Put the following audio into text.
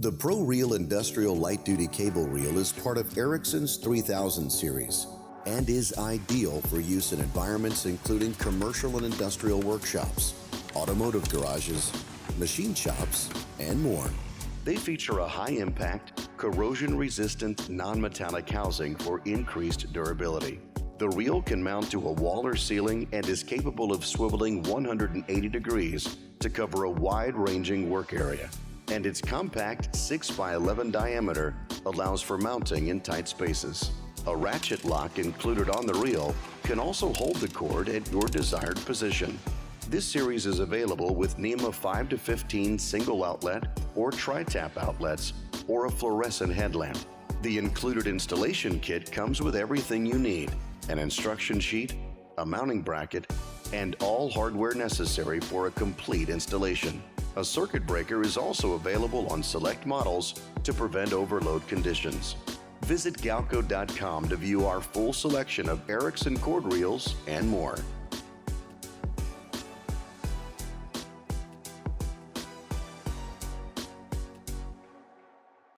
The Pro Reel Industrial Light Duty Cable Reel is part of Ericson's 3000 series and is ideal for use in environments including commercial and industrial workshops, automotive garages, machine shops, and more. They feature a high-impact, corrosion-resistant, non-metallic housing for increased durability. The reel can mount to a wall or ceiling and is capable of swiveling 180 degrees to cover a wide-ranging work area. And its compact 6x11 diameter allows for mounting in tight spaces. A ratchet lock included on the reel can also hold the cord at your desired position. This series is available with NEMA 5 to 15 single outlet or tri-tap outlets or a fluorescent headlamp. The included installation kit comes with everything you need: an instruction sheet, a mounting bracket, and all hardware necessary for a complete installation. A circuit breaker is also available on select models to prevent overload conditions. Visit Galco.com to view our full selection of Ericson cord reels and more.